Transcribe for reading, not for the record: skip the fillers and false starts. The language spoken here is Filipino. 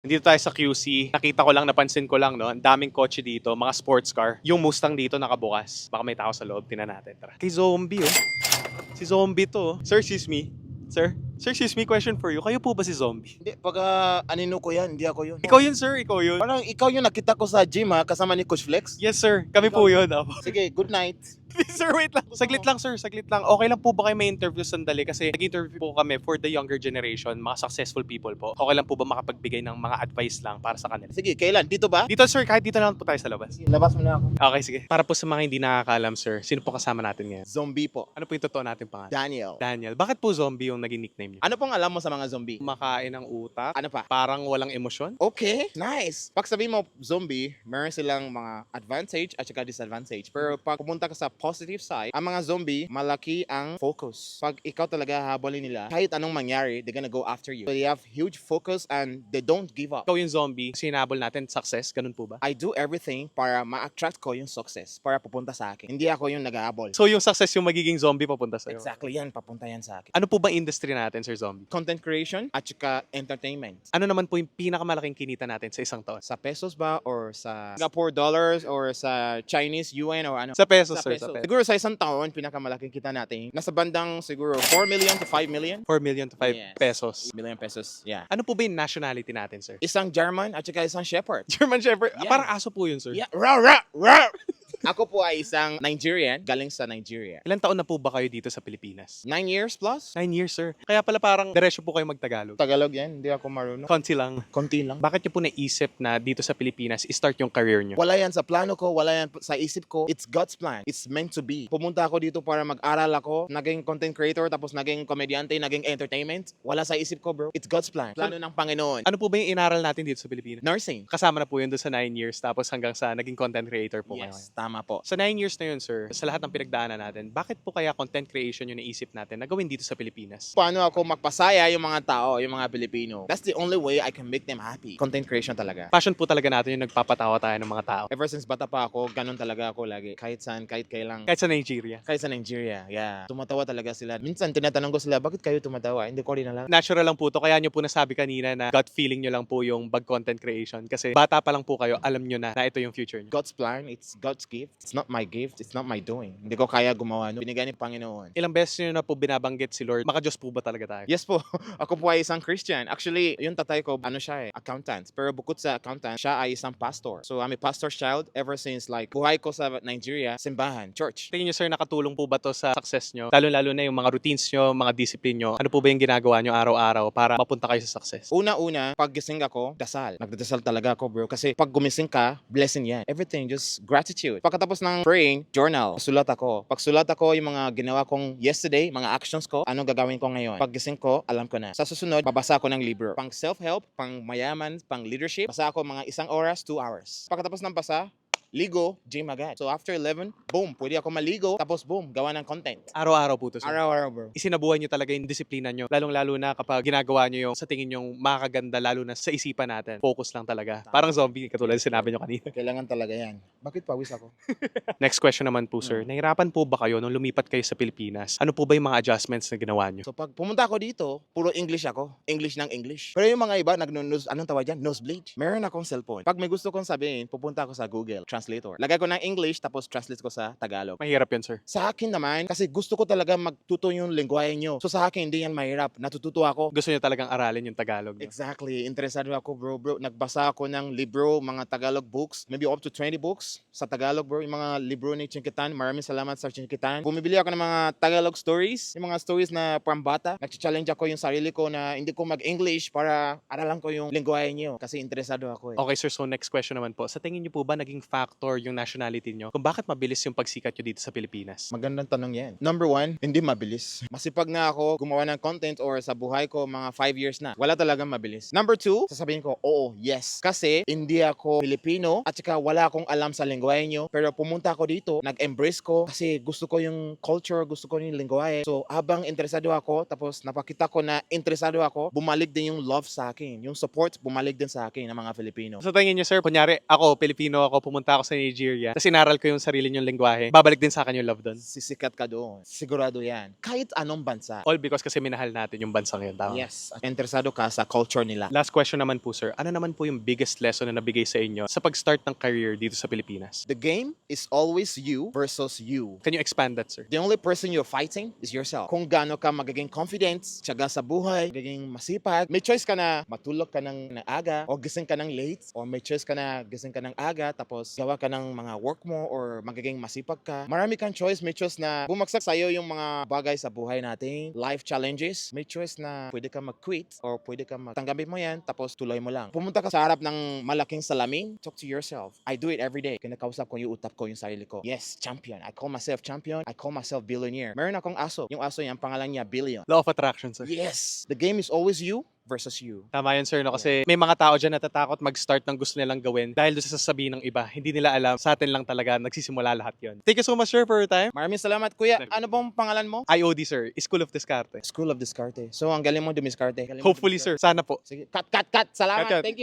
Nandito tayo sa QC. Nakita ko lang, napansin ko lang, no? Ang daming kotse dito, mga sports car. Yung Mustang dito nakabukas. Baka may tao sa loob. Tingnan natin. Tara. Kay Zombie, oh. Si Zombie to. Sir, excuse me. Sir? Sir, excuse me, question for you. Kayo po ba si Zombie? Hindi, pag anino ko yan, hindi ako yun. Ikaw yun, sir. Ikaw yun. Parang ikaw yung nakita ko sa gym kasama ni Coach Flex. Yes, sir. Kami po yun. Apo. Sige, good night. Sir, wait lang. Saglit lang, sir. Saglit lang. Okay lang po ba kayo may interview sandali? Kasi nag-interview po kami for the younger generation, mga successful people po. Okay lang po ba makapagbigay ng mga advice lang para sa kanila? Sige, kailan? Dito ba? Dito, sir. Kahit dito lang po tayo sa labas. Sige, labas mo na ako. Okay, sige. Para po sa mga hindi nakakaalam, sir, sino po kasama natin ngayon? Zombie po. Ano po yung totoo natin pangalan? Daniel. Daniel. Bakit po zombie yung naging nickname niyo? Ano pong alam mo sa mga zombie? Kumakain ng utak? Ano pa? Parang walang emosyon? Okay, nice. Pag sabihin mo zombie, meron silang mga advantage at saka disadvantage. Pero pag pumunta ka sa positive side, ang mga zombie, malaki ang focus. Pag ikaw talaga hahabulin nila, kahit anong mangyari, they're gonna go after you. So they have huge focus and they don't give up. Ikaw yung zombie, sinabol natin, success, ganun po ba? I do everything para ma-attract ko yung success, para pupunta sa akin. Hindi ako yung nag-aabol. So yung success yung magiging zombie papunta sa'yo? Exactly yan, papunta yan sa akin. Ano po ba industry natin, Sir Zombie? Content creation at saka entertainment. Ano naman po yung pinakamalaking kinita natin sa isang taon? Sa pesos ba or sa Singapore dollars or sa Chinese yuan or ano? Sa pesos, Sa sir. peso. Sa pesos. Siguro sa isang taon, pinakamalaking kita natin, nasa bandang siguro 4 million to 5 million. 4 million to 5 Yes. pesos. Million pesos, yeah. Ano po ba yung nationality natin, sir? Isang German at saka isang Shepherd. German Shepherd. Yeah. Parang aso po yun, sir. Yeah, raw, raw, raw! Ako po ay isang Nigerian, galing sa Nigeria. Ilan taon na po ba kayo dito sa Pilipinas? 9 years plus? 9 years, sir. Kaya pala parang diretso po kayo magtagalog. Tagalog yan, hindi ako marunong. Konti lang. Konti lang. Bakit niyo po naisip na dito sa Pilipinas i-start yung career niyo? Wala yan sa plano ko, wala yan sa isip ko. It's God's plan. It's meant to be. Pumunta ako dito para mag-aral ako, naging content creator, tapos naging komedyante, naging entertainment. Wala sa isip ko, bro. It's God's plan. Plano ng Panginoon. Ano po ba yung inaral natin dito sa Pilipinas? Nursing. Kasama na po yun doon sa 9 years tapos hanggang sa naging content creator po kayo. Yes, tama po. Sa 9 years na yun, sir, sa lahat ng pinagdaanan natin, bakit po kaya content creation yung naisip natin na gawin dito sa Pilipinas? Paano ako magpasaya yung mga tao, yung mga Pilipino? That's the only way I can make them happy. Content creation talaga. Passion po talaga natin yung nagpapatawa tayo ng mga tao. Ever since bata pa ako, ganun talaga ako lagi. Kahit saan, kahit kailan. Kahit sa Nigeria. Kahit sa Nigeria, yeah. Tumatawa talaga sila. Minsan tinatanong ko sila, bakit kayo tumatawa? Hindi ko rin alam. Natural lang po to, kaya nyo po nasabi kanina na gut feeling nyo lang po yung bag content creation. Kasi bata pa lang po kayo, alam nyo na ito yung future nyo. God's plan, it's God's gift. It's not my gift, it's not my doing. Hindi ko kaya gumawa no. Binigay ni Panginoon. Ilang beses nyo na po binabanggit si Lord, maka-Diyos po ba talaga tayo? Yes po, ako po ay isang Christian. Actually, yung tatay ko, ano siya accountant. Pero bukod sa accountant, siya ay isang pastor. So I'm a pastor's child ever since like buhay ko sa Nigeria, simbahan, church. Tingin nyo, sir, nakatulong po ba to sa success nyo? Lalo-lalo na yung mga routines nyo, mga discipline nyo. Ano po ba yung ginagawa nyo araw-araw para mapunta kayo sa success? Una-una, pag gising ako, dasal. Nagdadasal talaga ako, bro. Kasi pag gumising ka, blessing yan. Everything, just gratitude. Pagkatapos ng praying, journal. Sulat ako. Pag sulat ako, yung mga ginawa kong yesterday, mga actions ko, anong gagawin ko ngayon. Pag gising ko, alam ko na. Sa susunod, babasa ako ng libro. Pang self-help, pang mayaman, pang leadership. Basa ako mga 1 oras, 2 hours. Pagkatapos ng basa, ligo, gym agad. So after 11, boom, pwede ako maligo, tapos boom, gawa ng content. Araw-araw po to, sir. Araw-araw, bro. Isinabuhay nyo talaga yung disiplina nyo. Lalong-lalo na kapag ginagawa nyo yung sa tingin yung makakaganda, lalo na sa isipan natin. Focus lang talaga. Parang zombie, katulad yung sinabi nyo kanina. Kailangan talaga yan. Bakit pawis ako? Next question naman po, sir. Nahirapan po ba kayo nung lumipat kayo sa Pilipinas? Ano po ba yung mga adjustments na ginawa nyo? So pag pumunta ako dito, puro English ako. English ng English. Pero yung mga iba, anong tawag dyan? Nosebleed. Meron akong cellphone. Pag may gusto kong sabihin, pupunta ako sa Google Translator. Lagay ko ng English, tapos translate ko sa Tagalog. Mahirap yun, sir. Sa akin naman, kasi gusto ko talaga magtuto yung lengguwahe nyo. So sa akin, hindi yan mahirap. Natututo ako. Gusto nyo talagang aralin yung Tagalog. No? Exactly. Interesado ako, bro. Nagbasa ako ng libro, mga Tagalog books. Maybe up to 20 books sa Tagalog, bro. Yung mga libro ni Chinkitan. Maraming salamat sa Chinkitan. Bumibili ako ng mga Tagalog stories. Yung mga stories na pambata. Nag-challenge ako yung sarili ko na hindi ko mag-English para aralan ko yung lengguwahe nyo. Kasi interesado ako eh. Okay, sir. So next question naman po. Sa tingin nyo po ba naging factor yung nationality nyo kung bakit mabilis yung pagsikat nyo dito sa Pilipinas? Magandang tanong yan. Number 1, hindi mabilis. Masipag na ako gumawa ng content or sa buhay ko mga 5 years na. Wala talagang mabilis. Number 2, sasabihin ko, oo, yes. Kasi hindi ako Pilipino at saka wala akong alam sa lengguwahe nyo. Pero pumunta ako dito, nag-embrace ko kasi gusto ko yung culture, gusto ko yung lengguwahe. So habang interesado ako, tapos napakita ko na interesado ako, bumalik din yung love sa akin. Yung support, bumalik din sa akin ng mga Filipino. Sa tingin nyo, sir, kunyari ako, Pilipino ako, pumunta ako ako sa Nigeria, tapos inaral ko yung sarili niyong lengguwahe, babalik din sa akin yung love doon. Sisikat ka doon. Sigurado yan. Kahit anong bansa. All because kasi minahal natin yung bansang yun, tama? Yes. Interesado ka sa culture nila. Last question naman po, sir. Ano naman po yung biggest lesson na nabigay sa inyo sa pag-start ng career dito sa Pilipinas? The game is always you versus you. Can you expand that, sir? The only person you're fighting is yourself. Kung gaano ka magiging confident, tiyaga sa buhay, magiging masipag, may choice ka na matulog ka ng aga o gising ka ng late or may choice ka na gising ka ng aga tapos gawa ka ng mga work mo or magiging masipag ka. Marami kang choice. May choice na bumagsak sa'yo yung mga bagay sa buhay natin, life challenges. May choice na pwede ka mag-quit or pwede ka tanggapin mo yan tapos tuloy mo lang. Pumunta ka sa harap ng malaking salamin, talk to yourself. I do it every day. Kinakausap ko yung utap ko, yung sarili ko. Yes, champion. I call myself champion. I call myself billionaire. Meron akong aso. Yung aso yan, pangalan niya Billion. Law of attraction, sir. Yes! The game is always you versus you. Tama yun, sir, no? Kasi may mga tao dyan natatakot mag-start ng gusto nilang gawin dahil doon sa sasabihin ng iba. Hindi nila alam, sa atin lang talaga nagsisimula lahat yun. Thank you so much, sir, for your time. Maraming salamat, kuya. Ano bang pangalan mo? IOD, sir. School of Discarte. School of Discarte. So, ang galing mo dumiskarte. Galing mo Hopefully, sir. dumiskarte. Sana po. Sige. Cut. Salamat. Cut. Thank you.